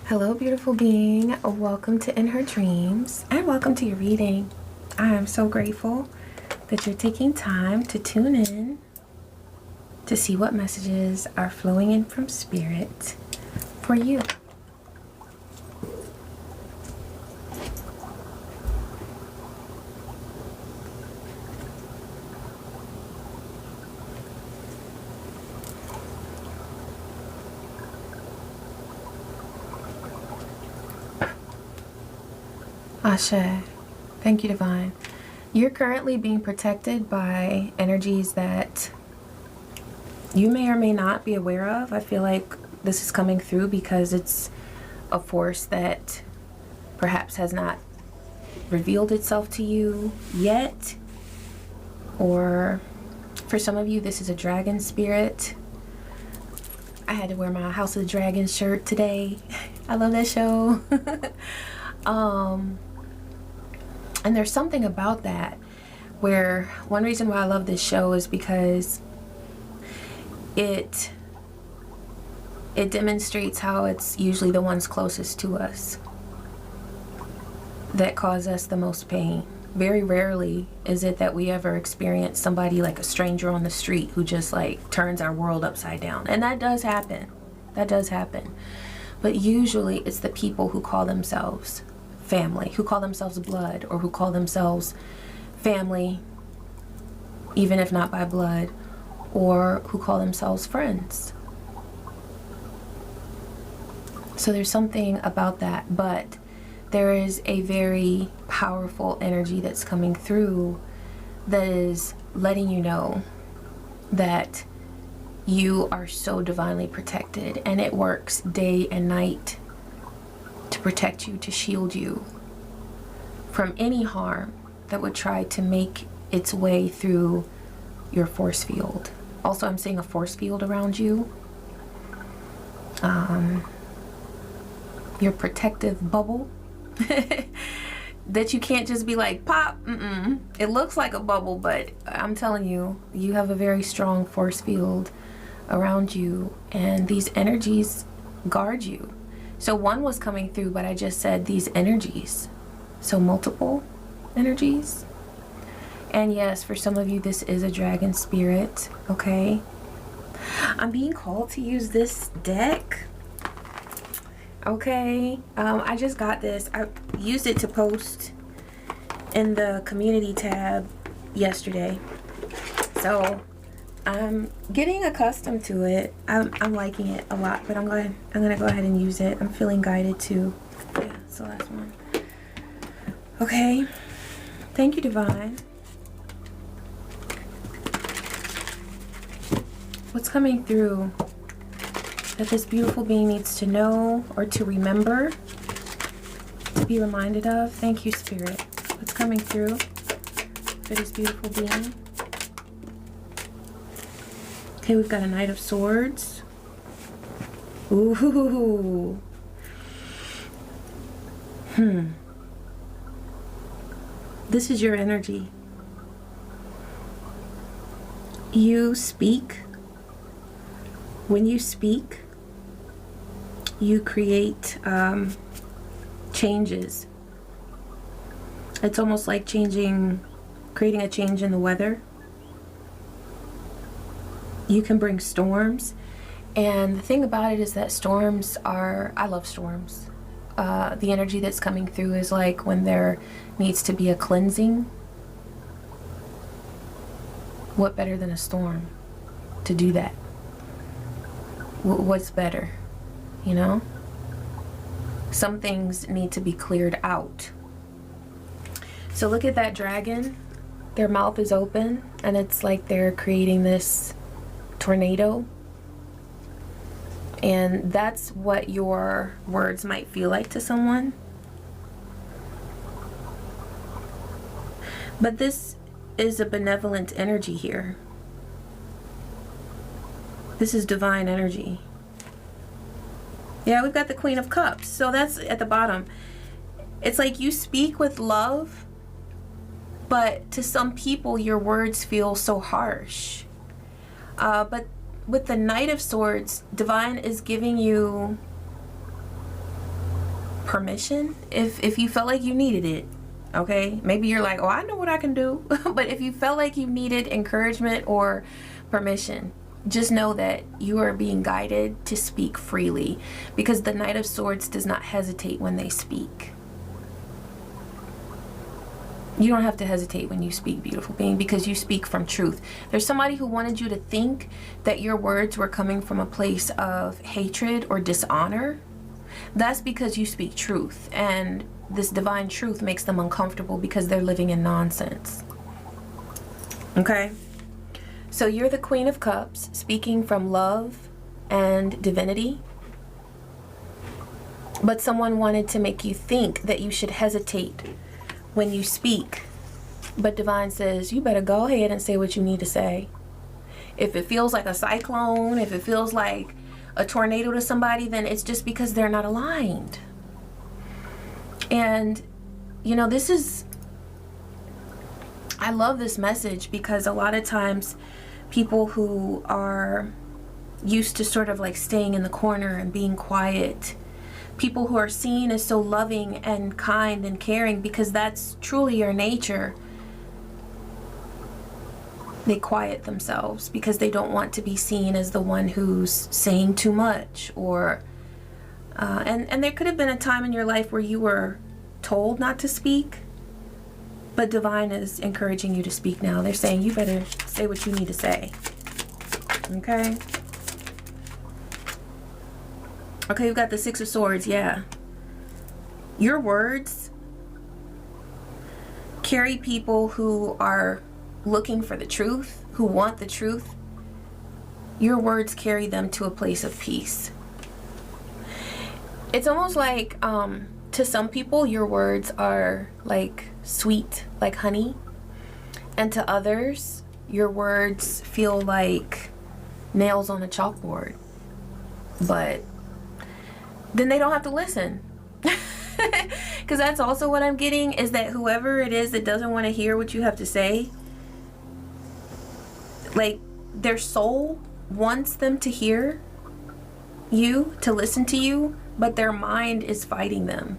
Hello, beautiful being. Welcome to In Her Dreams and welcome to your reading. I am so grateful that you're taking time to tune in to see what messages are flowing in from Spirit for you. Ashe. Thank you, Divine. You're currently being protected by energies that you may or may not be aware of. I feel like this is coming through because it's a force that perhaps has not revealed itself to you yet. Or for some of you, this is a dragon spirit. I had to wear my House of the Dragon shirt today. I love that show. And there's something about that where one reason why I love this show is because it demonstrates how it's usually the ones closest to us that cause us the most pain. Very rarely is it that we ever experience somebody like a stranger on the street who just like turns our world upside down. And that does happen. That does happen. But usually it's the people who call themselves family, who call themselves blood, or who call themselves family, even if not by blood, or who call themselves friends. So there's something about that, but there is a very powerful energy that's coming through that is letting you know that you are so divinely protected, and it works day and night to protect you, to shield you from any harm that would try to make its way through your force field. Also, I'm seeing a force field around you. Your protective bubble that you can't just be like, pop. It looks like a bubble, but I'm telling you, you have a very strong force field around you, and these energies guard you. So one was coming through, but I just said these energies. So multiple energies. And yes, for some of you, this is a dragon spirit, okay? I'm being called to use this deck. Okay, I just got this. I used it to post in the community tab yesterday. So I'm getting accustomed to it. I'm liking it a lot, but I'm gonna go ahead and use it. I'm feeling guided to. Yeah, it's the last one. Okay. Thank you, Divine. What's coming through that this beautiful being needs to know or to remember, to be reminded of? Thank you, Spirit. What's coming through for this beautiful being? Okay, we've got a Knight of Swords. Ooh. This is your energy. You speak. When you speak, you create changes. It's almost like creating a change in the weather. You can bring storms, and the thing about it is that storms are, I love storms. The energy that's coming through is like when there needs to be a cleansing. What better than a storm to do that? What's better, you know? Some things need to be cleared out. So look at that dragon. Their mouth is open, and it's like they're creating this tornado. And that's what your words might feel like to someone. But this is a benevolent energy here. This is divine energy. Yeah, we've got the Queen of Cups. So that's at the bottom. It's like you speak with love, but to some people your words feel so harsh. But with the Knight of Swords, Divine is giving you permission, if you felt like you needed it. Okay, maybe you're like, oh, I know what I can do. But if you felt like you needed encouragement or permission, just know that you are being guided to speak freely, because the Knight of Swords does not hesitate when they speak. You don't have to hesitate when you speak, beautiful being, because you speak from truth. There's somebody who wanted you to think that your words were coming from a place of hatred or dishonor. That's because you speak truth, and this divine truth makes them uncomfortable because they're living in nonsense. Okay? So you're the Queen of Cups, speaking from love and divinity. But someone wanted to make you think that you should hesitate when you speak. But divine says, you better go ahead and say what you need to say. If it feels like a cyclone, if it feels like a tornado to somebody, then it's just because they're not aligned. And, you know, this is, I love this message, because a lot of times people who are used to sort of like staying in the corner and being quiet, people who are seen as so loving and kind and caring, because that's truly your nature, they quiet themselves because they don't want to be seen as the one who's saying too much, or and there could have been a time in your life where you were told not to speak, but divine is encouraging you to speak now. They're saying you better say what you need to say. Okay? Okay, we've got the Six of Swords. Yeah. Your words carry people who are looking for the truth, who want the truth. Your words carry them to a place of peace. It's almost like, to some people, your words are like sweet, like honey. And to others, your words feel like nails on a chalkboard. But then they don't have to listen. Because that's also what I'm getting, is that whoever it is that doesn't want to hear what you have to say, like, their soul wants them to hear you, to listen to you, but their mind is fighting them.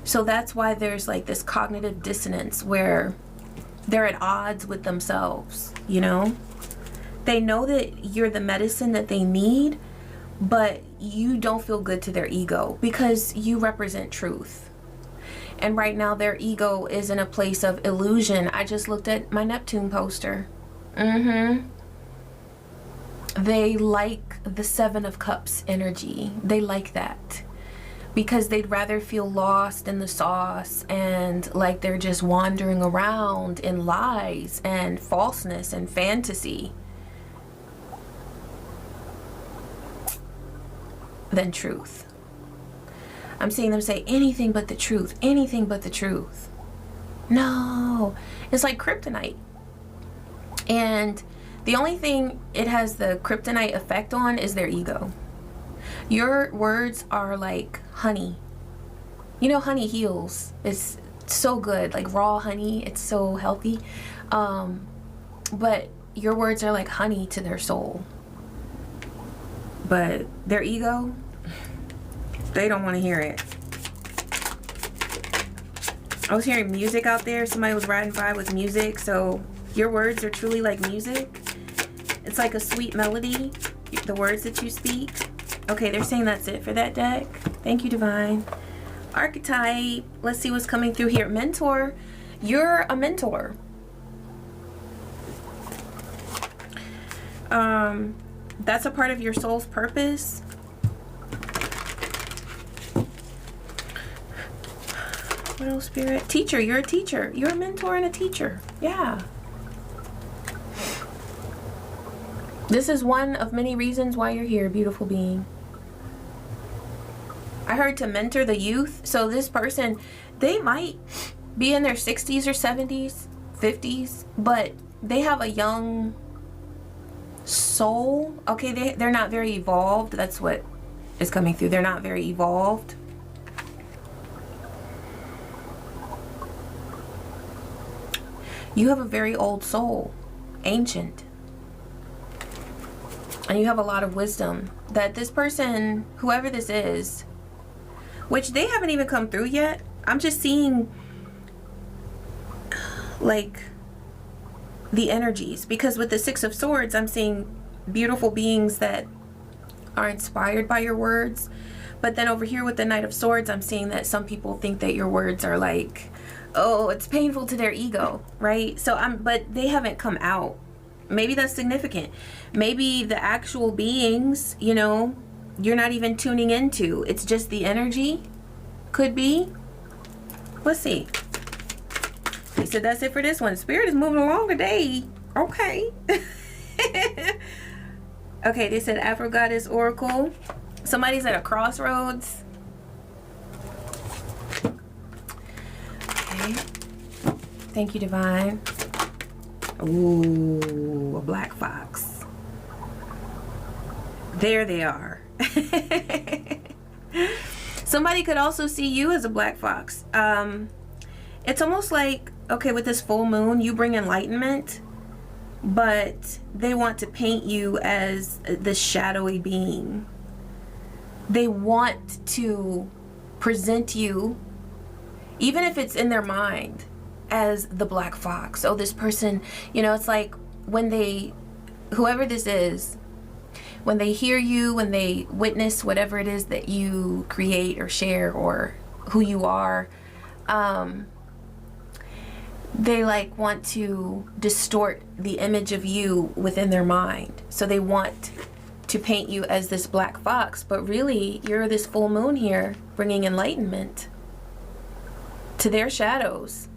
So that's why there's like this cognitive dissonance where they're at odds with themselves, you know? They know that you're the medicine that they need, but you don't feel good to their ego because you represent truth. And right now their ego is in a place of illusion. I just looked at my Neptune poster. They like the Seven of Cups energy. They like that because they'd rather feel lost in the sauce and like they're just wandering around in lies and falseness and fantasy than truth. I'm seeing them say anything but the truth, anything but the truth. No, it's like kryptonite. And the only thing it has the kryptonite effect on is their ego. Your words are like honey. You know, honey heals. It's so good, like raw honey. It's so healthy. But your words are like honey to their soul. But their ego, they don't want to hear it. I was hearing music out there. Somebody was riding by with music. So your words are truly like music. It's like a sweet melody, the words that you speak. Okay, they're saying that's it for that deck. Thank you, Divine. Archetype. Let's see what's coming through here. Mentor. You're a mentor. That's a part of your soul's purpose. What else, Spirit? Teacher. You're a teacher. You're a mentor and a teacher. Yeah. This is one of many reasons why you're here, beautiful being. I heard to mentor the youth. So this person, they might be in their 60s or 70s, 50s, but they have a young soul. Okay, they're not very evolved. That's what is coming through. They're not very evolved. You have a very old soul, ancient. And you have a lot of wisdom that this person, whoever this is, which they haven't even come through yet. I'm just seeing like the energies, because with the Six of Swords, I'm seeing beautiful beings that are inspired by your words. But then over here with the Knight of Swords, I'm seeing that some people think that your words are like, oh, it's painful to their ego, right? So but they haven't come out. Maybe that's significant. Maybe the actual beings, you know, you're not even tuning into. It's just the energy. Could be. Let's see. He said that's it for this one. Spirit is moving along today. Okay. Okay, they said Afro Goddess Oracle. Somebody's at a crossroads. Okay. Thank you, Divine. Ooh, a black fox. There they are. Somebody could also see you as a black fox. It's almost like, okay, with this full moon, you bring enlightenment, but they want to paint you as this shadowy being. They want to present you, even if it's in their mind, as the black fox. Oh, this person, you know, it's like when they, whoever this is, when they hear you, when they witness whatever it is that you create or share or who you are, they like want to distort the image of you within their mind. So they want to paint you as this black fox, but really you're this full moon here bringing enlightenment to their shadows,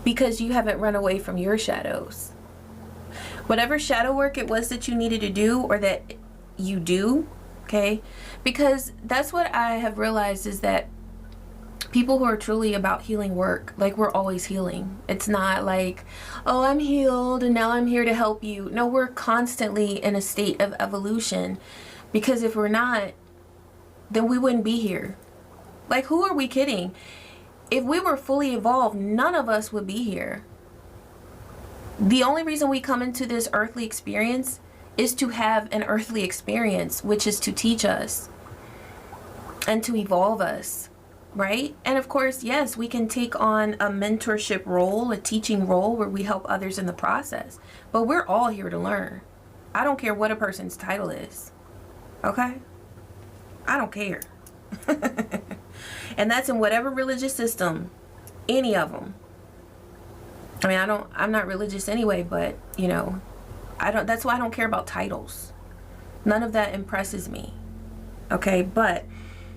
because you haven't run away from your shadows. Whatever shadow work it was that you needed to do, or that you do, okay? Because that's what I have realized, is that people who are truly about healing work, like, we're always healing. It's not like, oh, I'm healed and now I'm here to help you. No, we're constantly in a state of evolution, because if we're not, then we wouldn't be here. Like, who are we kidding? If we were fully evolved, none of us would be here. The only reason we come into this earthly experience is to have an earthly experience, which is to teach us and to evolve us, right? And of course, yes, we can take on a mentorship role, a teaching role, where we help others in the process. But we're all here to learn. I don't care what a person's title is, okay? I don't care. And that's in whatever religious system, any of them. I mean, I'm not religious anyway, but you know, that's why I don't care about titles. None of that impresses me. Okay, but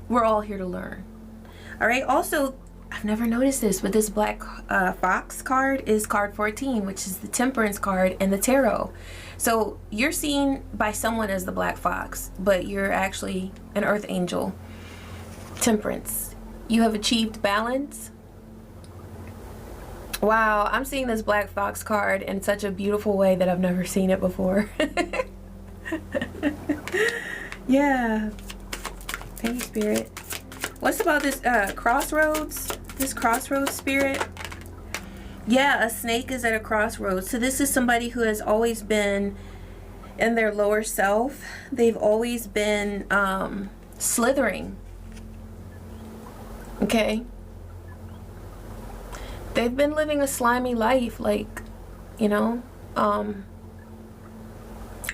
we're all here to learn. All right, also, I've never noticed this, but this black fox card is card 14, which is the temperance card in the tarot. So you're seen by someone as the black fox, but you're actually an earth angel. Temperance. You have achieved balance. Wow, I'm seeing this black fox card in such a beautiful way that I've never seen it before. Yeah. Thank you, Spirit. What's about this crossroads? This crossroads, Spirit? Yeah, a snake is at a crossroads. So this is somebody who has always been in their lower self. They've always been slithering. Okay? They've been living a slimy life, like, you know,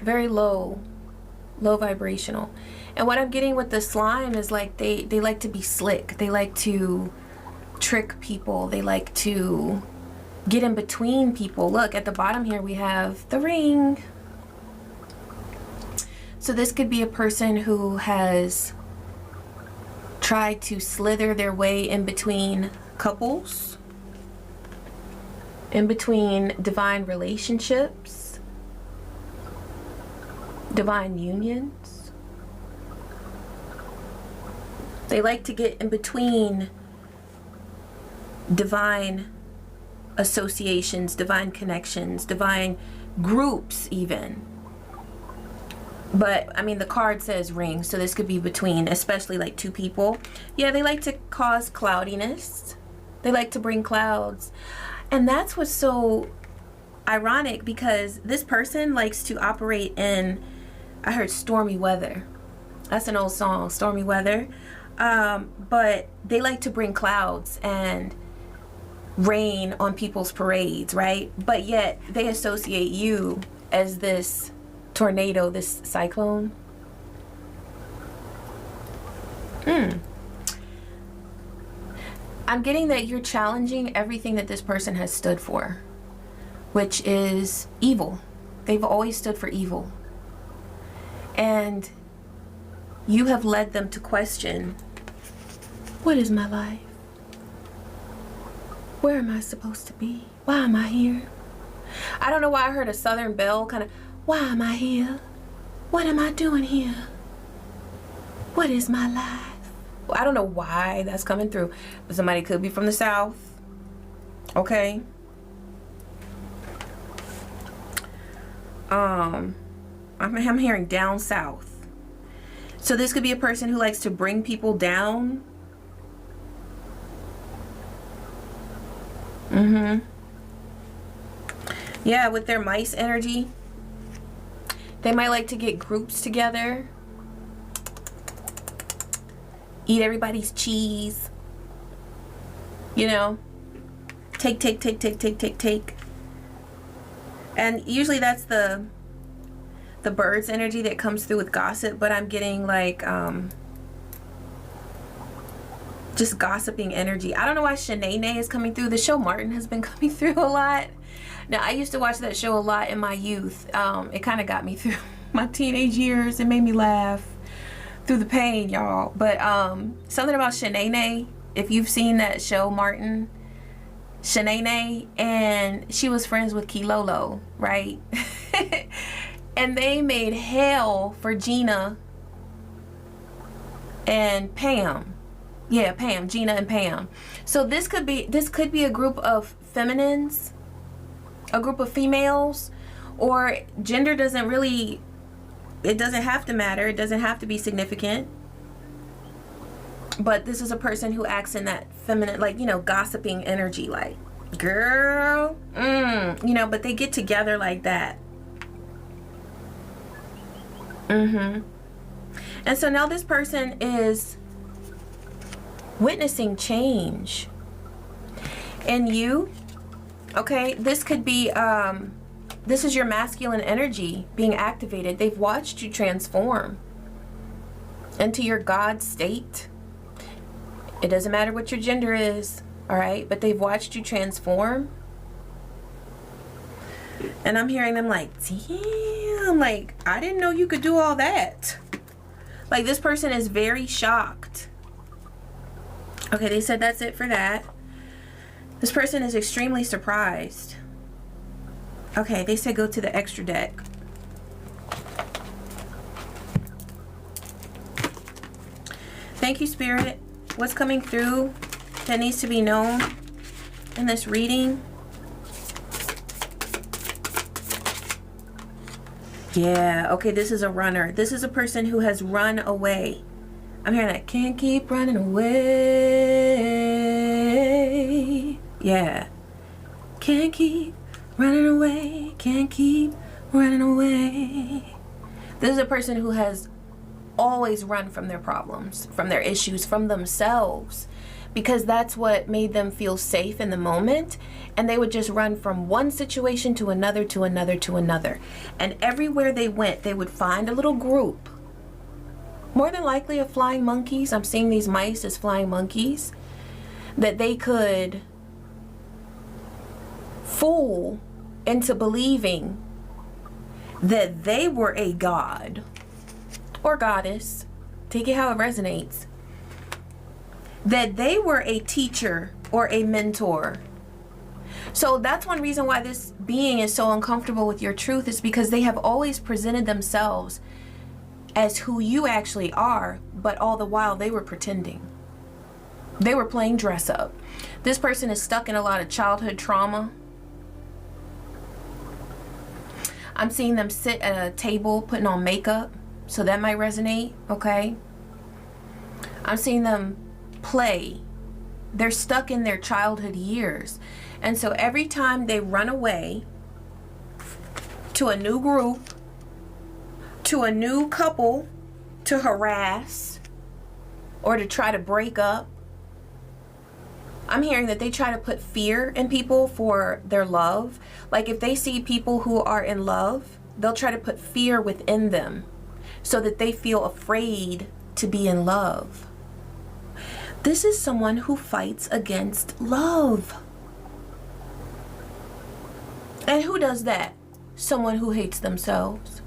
very low vibrational. And what I'm getting with the slime is like they like to be slick. They like to trick people. They like to get in between people. Look, at the bottom here we have the ring. So this could be a person who has tried to slither their way in between couples, in between divine relationships, divine unions. They like to get in between divine associations, divine connections, divine groups even. But I mean, the card says ring, so this could be between, especially like two people. Yeah, they like to cause cloudiness. They like to bring clouds. And that's what's so ironic, because this person likes to operate in, I heard stormy weather. That's an old song, stormy weather. But they like to bring clouds and rain on people's parades, right? But yet they associate you as this tornado, this cyclone. I'm getting that you're challenging everything that this person has stood for, which is evil. They've always stood for evil. And you have led them to question, what is my life? Where am I supposed to be? Why am I here? I don't know why I heard a Southern belle kind of, why am I here? What am I doing here? What is my life? Well, I don't know why that's coming through, but somebody could be from the South. Okay. I'm hearing down south. So this could be a person who likes to bring people down. Yeah, with their mice energy. They might like to get groups together. Eat everybody's cheese. You know. Take. And usually that's the bird's energy that comes through with gossip, but I'm getting like just gossiping energy. I don't know why Shanae is coming through. The show Martin has been coming through a lot. Now, I used to watch that show a lot in my youth. It kind of got me through my teenage years. It made me laugh through the pain, y'all. But something about Shanae, if you've seen that show Martin, Shanae, and she was friends with Kilolo, right? And they made hell for Gina and Pam. Yeah, Pam, Gina and Pam. So this could be a group of feminines, a group of females, or gender doesn't really, it doesn't have to matter. It doesn't have to be significant. But this is a person who acts in that feminine, like, you know, gossiping energy, like, girl, you know, but they get together like that. And so now this person is witnessing change in you. Okay, this could be, this is your masculine energy being activated. They've watched you transform into your God state. It doesn't matter what your gender is, all right? But they've watched you transform. And I'm hearing them like, damn, like, I didn't know you could do all that. Like, this person is very shocked. Okay, they said that's it for that. This person is extremely surprised. Okay, they said go to the extra deck. Thank you, Spirit. What's coming through that needs to be known in this reading? Yeah, okay, this is a runner. This is a person who has run away. I'm hearing that, can't keep running away. Yeah. Can't keep running away. Can't keep running away. This is a person who has always run from their problems, from their issues, from themselves, because that's what made them feel safe in the moment. And they would just run from one situation to another, to another, to another. And everywhere they went, they would find a little group, more than likely of flying monkeys. I'm seeing these mice as flying monkeys that they could fool into believing that they were a god or goddess, take it how it resonates, that they were a teacher or a mentor. So that's one reason why this being is so uncomfortable with your truth, is because they have always presented themselves as who you actually are, but all the while they were pretending. They were playing dress up. This person is stuck in a lot of childhood trauma. I'm seeing them sit at a table putting on makeup, so that might resonate, okay? I'm seeing them play. They're stuck in their childhood years. And so every time they run away to a new group, to a new couple to harass, or to try to break up. I'm hearing that they try to put fear in people for their love. Like if they see people who are in love, they'll try to put fear within them so that they feel afraid to be in love. This is someone who fights against love. And who does that? Someone who hates themselves.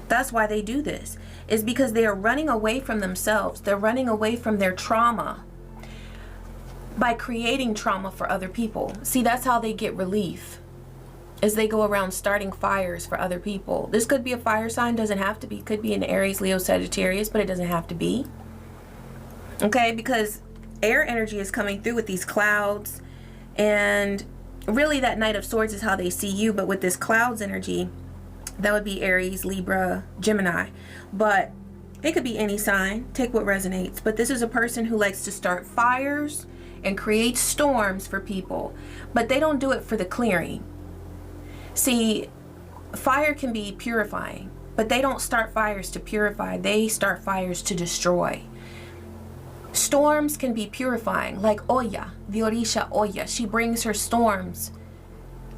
That's why they do this, is because they are running away from themselves. They're running away from their trauma by creating trauma for other people. See, that's how they get relief, is they go around starting fires for other people. This could be a fire sign, doesn't have to be. Could be an Aries, Leo, Sagittarius, but it doesn't have to be. Okay, because air energy is coming through with these clouds, and really that Knight of Swords is how they see you, but with this clouds energy, that would be Aries, Libra, Gemini. But it could be any sign. Take what resonates. But this is a person who likes to start fires and create storms for people, but they don't do it for the clearing. See, fire can be purifying, but they don't start fires to purify. They start fires to destroy. Storms can be purifying, like Oya, the Orisha Oya. She brings her storms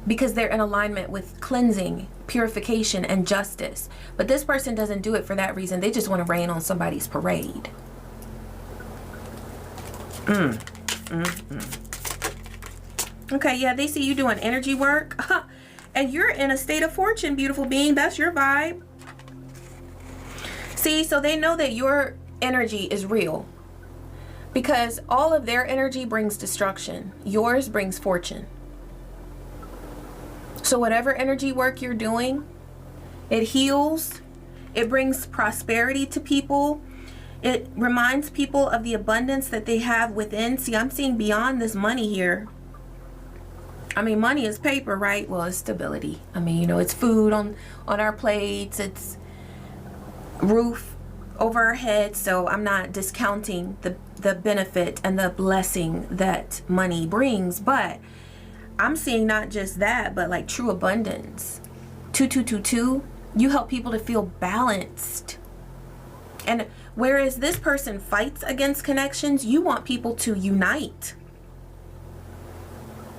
because they're in alignment with cleansing, purification, and justice. But this person doesn't do it for that reason. They just want to rain on somebody's parade. Okay, yeah, they see you doing energy work. And you're in a state of fortune, beautiful being. That's your vibe. See, so they know that your energy is real, because all of their energy brings destruction. Yours brings fortune. So whatever energy work you're doing, it heals. It brings prosperity to people. It reminds people of the abundance that they have within. See, I'm seeing beyond this money here. I mean, money is paper, right? Well, it's stability. I mean, you know, it's food on our plates. It's roof over our heads. So I'm not discounting the benefit and the blessing that money brings. But I'm seeing not just that, but like true abundance. 2222, you help people to feel balanced. And whereas this person fights against connections, you want people to unite.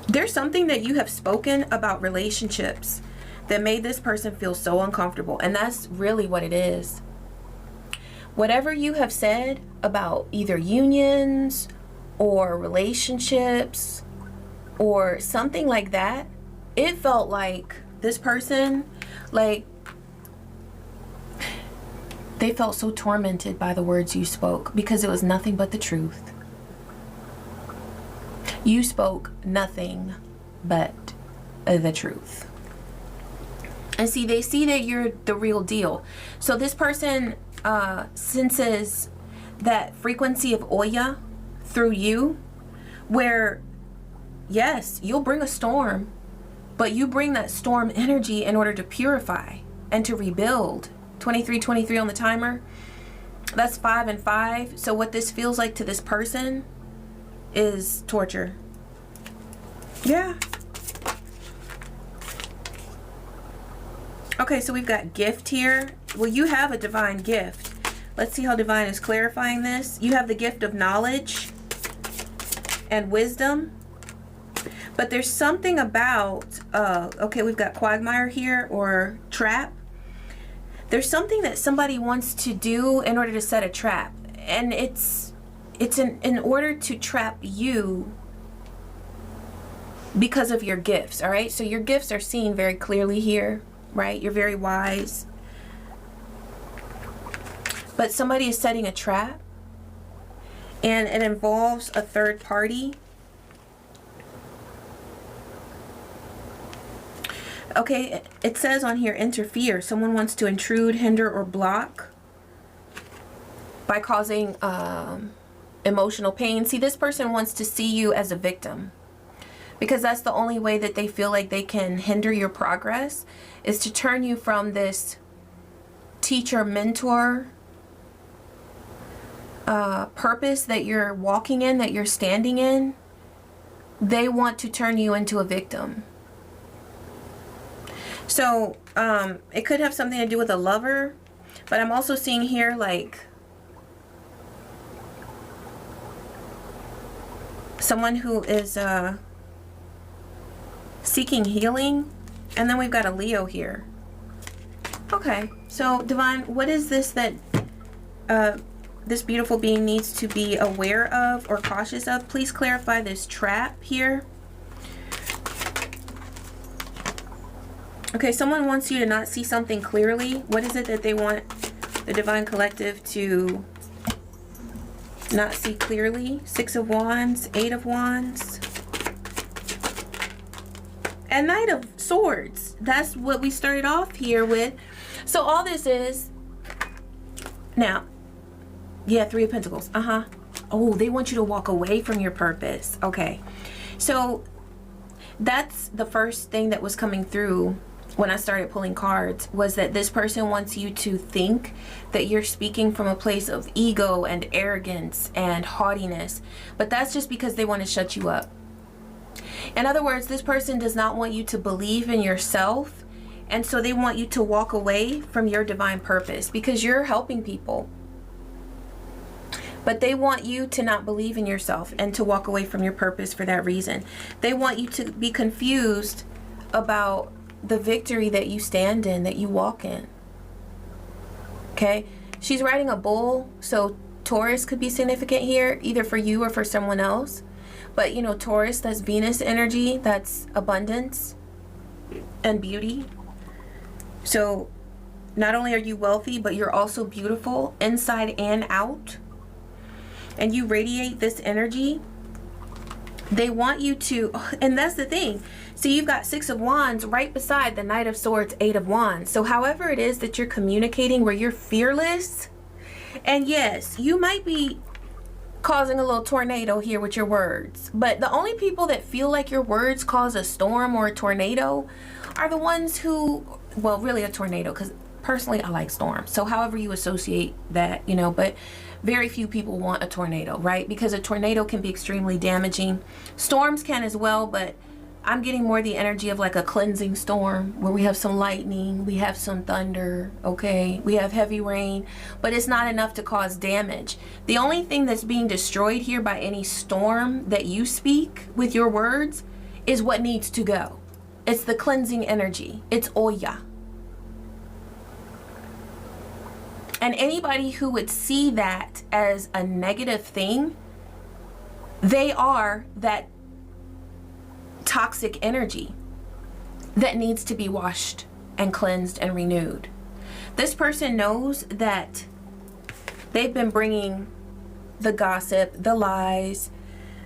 There's something that you have spoken about relationships that made this person feel so uncomfortable. And that's really what it is. Whatever you have said about either unions or relationships or something like that, it felt like this person, like, they felt so tormented by the words you spoke, because it was nothing but the truth. You spoke nothing but the truth. And see, they see that you're the real deal. So this person senses that frequency of Oya through you, where, yes, you'll bring a storm, but you bring that storm energy in order to purify and to rebuild. 2323 on the timer. That's 5 and 5. So what this feels like to this person is torture. Yeah. Okay, so we've got gift here. Well, you have a divine gift. Let's see how divine is clarifying this. You have the gift of knowledge and wisdom. But there's something about, okay, we've got quagmire here, or trap. There's something that somebody wants to do in order to set a trap. And it's in order to trap you because of your gifts, all right? So your gifts are seen very clearly here, right? You're very wise. But somebody is setting a trap, and it involves a third party. Okay, it says on here, interfere. Someone wants to intrude, hinder, or block by causing emotional pain. See, this person wants to see you as a victim, because that's the only way that they feel like they can hinder your progress, is to turn you from this teacher, mentor purpose that you're walking in, that you're standing in. They want to turn you into a victim. So it could have something to do with a lover, but I'm also seeing here like someone who is seeking healing. And then we've got a Leo here. Okay, so Divine, what is this that this beautiful being needs to be aware of or cautious of? Please clarify this trap here. Okay, someone wants you to not see something clearly. What is it that they want the Divine Collective to not see clearly? 6 of Wands, 8 of Wands, and Knight of Swords. That's what we started off here with. So all this is now, yeah, 3 of Pentacles. Oh, they want you to walk away from your purpose. Okay, so that's the first thing that was coming through when I started pulling cards, was that this person wants you to think that you're speaking from a place of ego and arrogance and haughtiness, but that's just because they want to shut you up. In other words, this person does not want you to believe in yourself, and so they want you to walk away from your divine purpose because you're helping people. But they want you to not believe in yourself and to walk away from your purpose for that reason. They want you to be confused about the victory that you stand in, that you walk in. Okay, she's riding a bull, so Taurus could be significant here, either for you or for someone else. But you know, Taurus, that's Venus energy, that's abundance and beauty. So not only are you wealthy, but you're also beautiful inside and out, and you radiate this energy. They want you to, and that's the thing. So you've got 6 of Wands right beside the Knight of Swords, 8 of Wands. So however it is that you're communicating, where you're fearless, and yes, you might be causing a little tornado here with your words, but the only people that feel like your words cause a storm or a tornado are the ones who, well, really a tornado, because personally I like storms. So however you associate that, you know, but very few people want a tornado, right? Because a tornado can be extremely damaging. Storms can as well, but I'm getting more the energy of like a cleansing storm, where we have some lightning, we have some thunder, okay, we have heavy rain, but it's not enough to cause damage. The only thing that's being destroyed here by any storm that you speak with your words is what needs to go. It's the cleansing energy. It's Oya. And anybody who would see that as a negative thing, they are that toxic energy that needs to be washed and cleansed and renewed. This person knows that they've been bringing the gossip, the lies,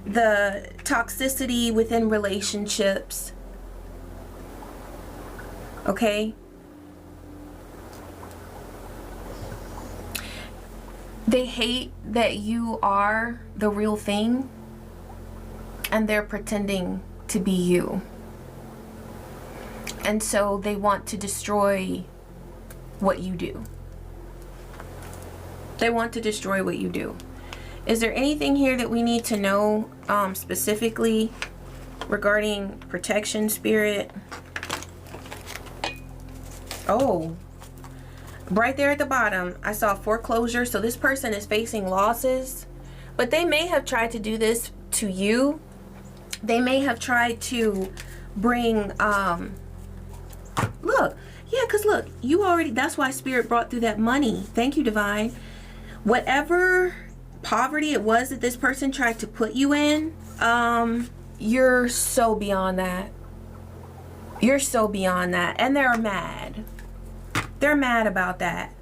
the toxicity within relationships. Okay? They hate that you are the real thing, and they're pretending to be you. And so they want to destroy what you do. They want to destroy what you do. Is there anything here that we need to know specifically regarding protection, Spirit? Oh, right there at the bottom, I saw foreclosure. So this person is facing losses, but they may have tried to do this to you. They may have tried to bring, look, yeah, because look, you already, that's why Spirit brought through that money. Thank you, Divine. Whatever poverty it was that this person tried to put you in, you're so beyond that. You're so beyond that. And they're mad. They're mad about that.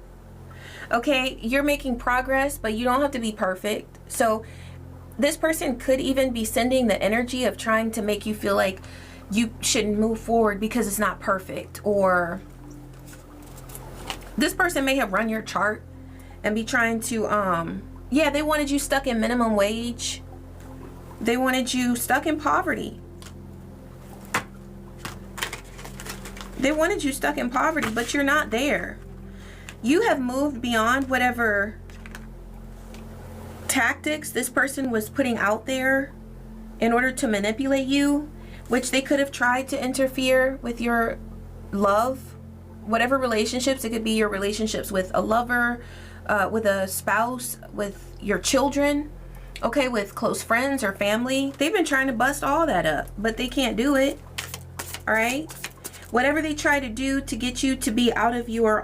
Okay, you're making progress, but you don't have to be perfect. So this person could even be sending the energy of trying to make you feel like you shouldn't move forward because it's not perfect. Or this person may have run your chart and be trying to, yeah, they wanted you stuck in minimum wage. They wanted you stuck in poverty. They wanted you stuck in poverty, but you're not there. You have moved beyond whatever tactics this person was putting out there in order to manipulate you, which they could have tried to interfere with your love, whatever relationships. It could be your relationships with a lover, with a spouse, with your children. Okay, with close friends or family, they've been trying to bust all that up, but they can't do it. All right? Whatever they try to do to get you to be out of your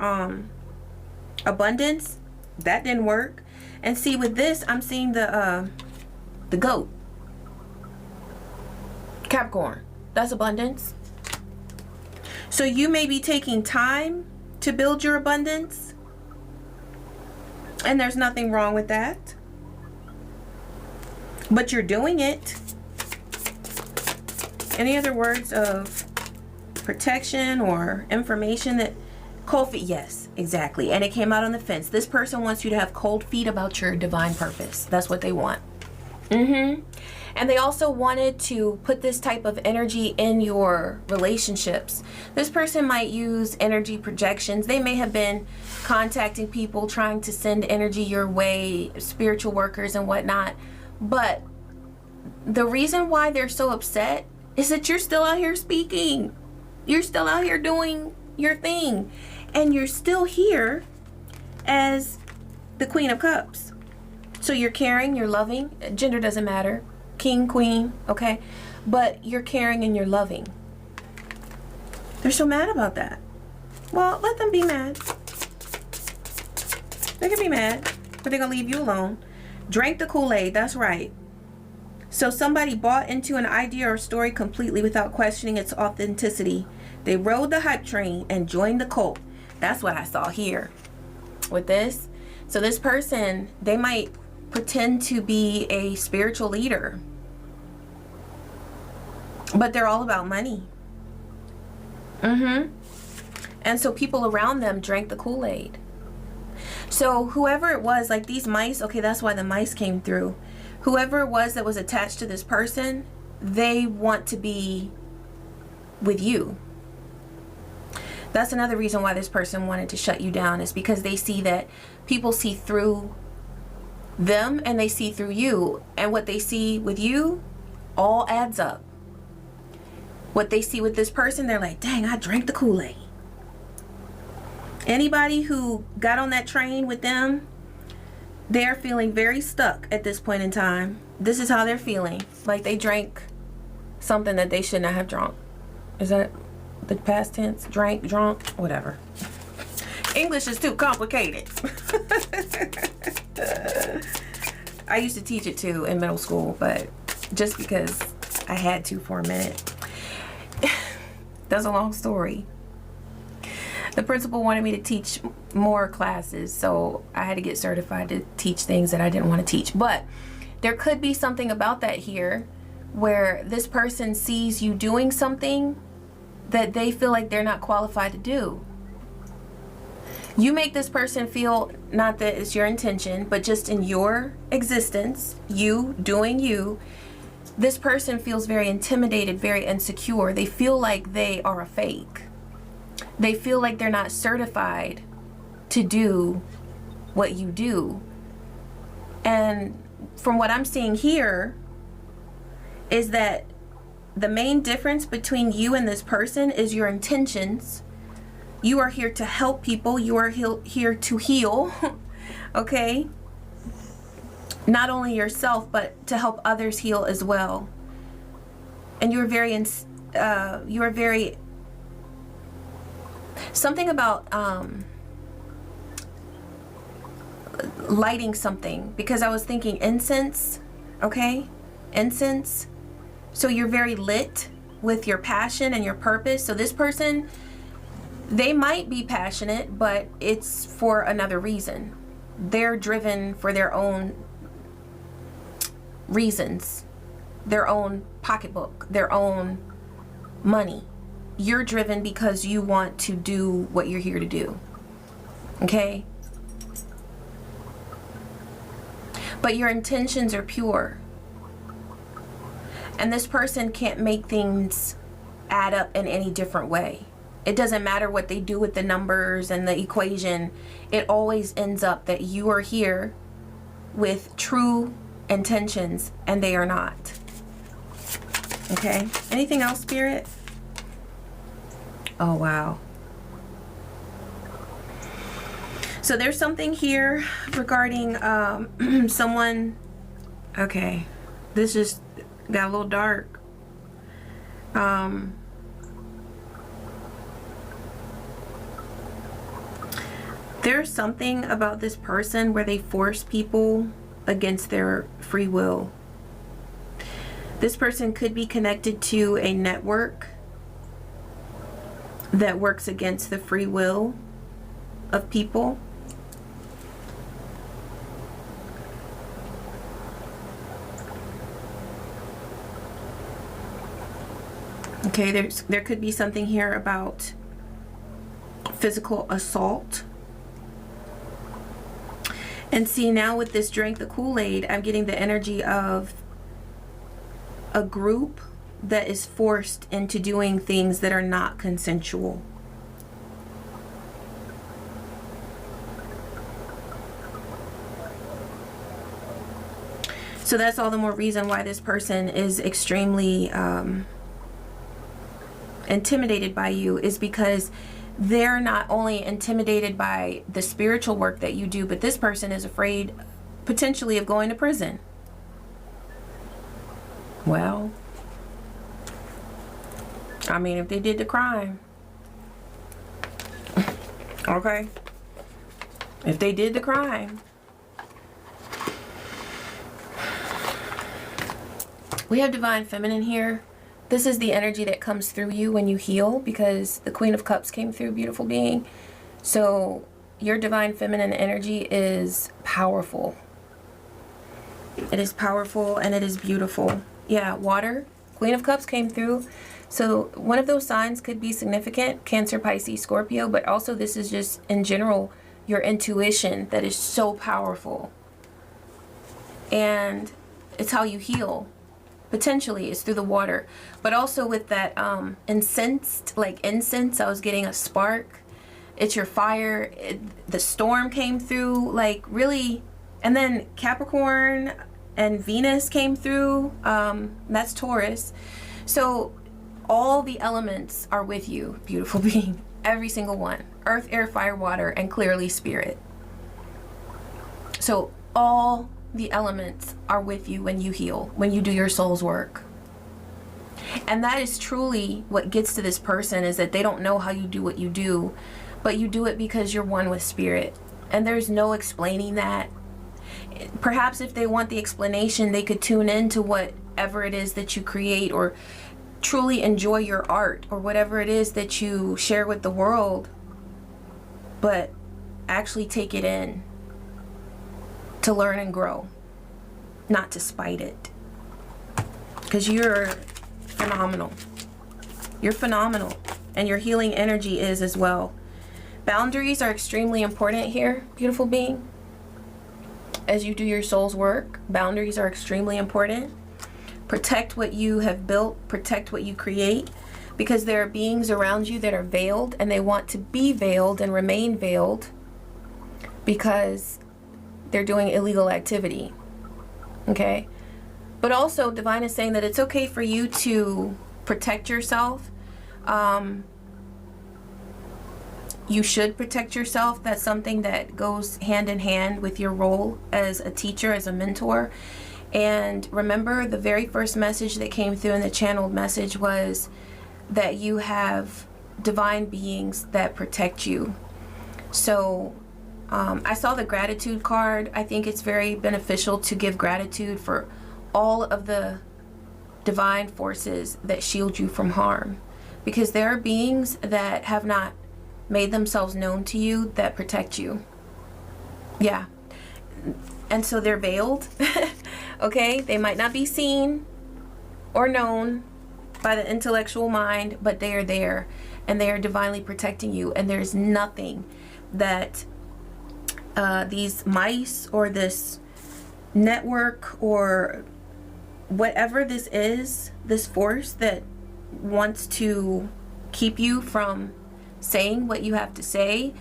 abundance, that didn't work. And see, with this, I'm seeing the goat. Capricorn. That's abundance. So you may be taking time to build your abundance, and there's nothing wrong with that. But you're doing it. Any other words of protection or information that cold feet? Yes, exactly. And it came out on the fence. This person wants you to have cold feet about your divine purpose. That's what they want. And they also wanted to put this type of energy in your relationships. This person might use energy projections. They may have been contacting people, trying to send energy your way, spiritual workers and whatnot. But the reason why they're so upset is that you're still out here speaking. You're still out here doing your thing. And you're still here as the Queen of Cups. So you're caring, you're loving. Gender doesn't matter. King, queen, okay? But you're caring and you're loving. They're so mad about that. Well, let them be mad. They can be mad, but they're going to leave you alone. Drank the Kool-Aid, that's right. So somebody bought into an idea or story completely without questioning its authenticity. They rode the hype train and joined the cult. That's what I saw here with this. So this person, they might pretend to be a spiritual leader, but they're all about money. And so people around them drank the Kool-Aid. So whoever it was, like these mice, okay, that's why the mice came through. Whoever it was that was attached to this person, they want to be with you. That's another reason why this person wanted to shut you down, is because they see that people see through them and they see through you. And what they see with you all adds up. What they see with this person, they're like, dang, I drank the Kool-Aid. Anybody who got on that train with them, they're feeling very stuck at this point in time. This is how they're feeling. Like they drank something that they should not have drunk. Is that the past tense? Drank, drunk, whatever. English is too complicated. I used to teach it too in middle school, but just because I had to for a minute. That's a long story. The principal wanted me to teach more classes, so I had to get certified to teach things that I didn't want to teach. But there could be something about that here where this person sees you doing something that they feel like they're not qualified to do. You make this person feel, not that it's your intention, but just in your existence, you doing you, this person feels very intimidated, very insecure. They feel like they are a fake. They feel like they're not certified to do what you do. And from what I'm seeing here is that the main difference between you and this person is your intentions. You are here to help people. You are here to heal, okay? Not only yourself, but to help others heal as well. And you're very, something about lighting something, because I was thinking incense, okay? Incense. So you're very lit with your passion and your purpose. So this person, they might be passionate, but it's for another reason. They're driven for their own reasons, their own pocketbook, their own money. You're driven because you want to do what you're here to do. Okay? But your intentions are pure. And this person can't make things add up in any different way. It doesn't matter what they do with the numbers and the equation. It always ends up that you are here with true intentions and they are not. Okay? Anything else, Spirit? Oh, wow. So there's something here regarding someone Okay. This just got a little dark. There's something about this person where they force people against their free will. This person could be connected to a network that works against the free will of people. Okay, there could be something here about physical assault. And see, now with this drink the Kool-Aid, I'm getting the energy of a group that is forced into doing things that are not consensual. So that's all the more reason why this person is extremely intimidated by you, is because they're not only intimidated by the spiritual work that you do, but this person is afraid potentially of going to prison. Well, I mean, if they did the crime, okay, if they did the crime. We have Divine Feminine here. This is the energy that comes through you when you heal, because the Queen of Cups came through, beautiful being. So your Divine Feminine energy is powerful. It is powerful and it is beautiful. Yeah, water, Queen of Cups came through. So one of those signs could be significant, Cancer, Pisces, Scorpio, but also this is just in general your intuition that is so powerful. And it's how you heal. Potentially it's through the water, but also with that incense, I was getting a spark. It's your fire. The storm came through, like, really. And then Capricorn and Venus came through. That's Taurus. So all the elements are with you, beautiful being. Every single one. Earth, air, fire, water, and clearly spirit. So all the elements are with you when you heal, when you do your soul's work. And that is truly what gets to this person, is that they don't know how you do what you do, but you do it because you're one with spirit. And there's no explaining that. Perhaps if they want the explanation, they could tune into whatever it is that you create, or truly enjoy your art, or whatever it is that you share with the world, but actually take it in to learn and grow, not to spite it. Because you're phenomenal. You're phenomenal. And your healing energy is as well. Boundaries are extremely important here, beautiful being. As you do your soul's work, boundaries are extremely important. Protect what you have built, protect what you create, because there are beings around you that are veiled, and they want to be veiled and remain veiled because they're doing illegal activity. Okay? But also, Divine is saying that it's okay for you to protect yourself. You should protect yourself. That's something that goes hand in hand with your role as a teacher, as a mentor. And remember, the very first message that came through in the channeled message was that you have divine beings that protect you. So I saw the gratitude card. I think it's very beneficial to give gratitude for all of the divine forces that shield you from harm, because there are beings that have not made themselves known to you that protect you. Yeah. And so they're veiled. Okay? They might not be seen or known by the intellectual mind, but they are there, and they are divinely protecting you. And there's nothing that these mice or this network or whatever this is, this force that wants to keep you from saying what you have to say,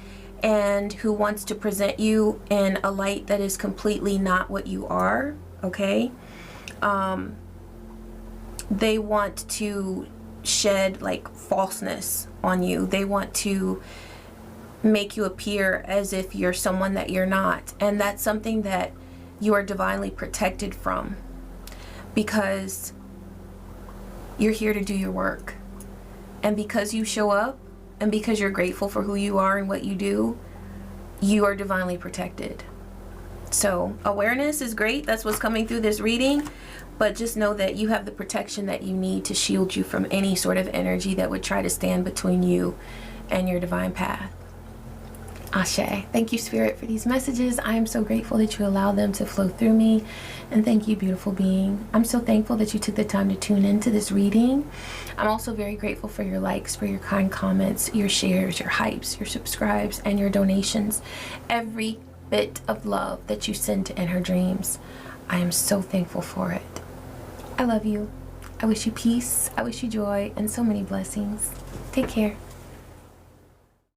and who wants to present you in a light that is completely not what you are, okay? They want to shed like falseness on you. They want to make you appear as if you're someone that you're not. And that's something that you are divinely protected from. because you're here to do your work. And because you show up and because you're grateful for who you are and what you do, you are divinely protected. So awareness is great. That's what's coming through this reading. But just know that you have the protection that you need to shield you from any sort of energy that would try to stand between you and your divine path. Ashe. Thank you, Spirit, for these messages. I am so grateful that you allow them to flow through me. And thank you, beautiful being. I'm so thankful that you took the time to tune into this reading. I'm also very grateful for your likes, for your kind comments, your shares, your hypes, your subscribes, and your donations. Every bit of love that you send to In Her Dreams. I am so thankful for it. I love you. I wish you peace. I wish you joy and so many blessings. Take care.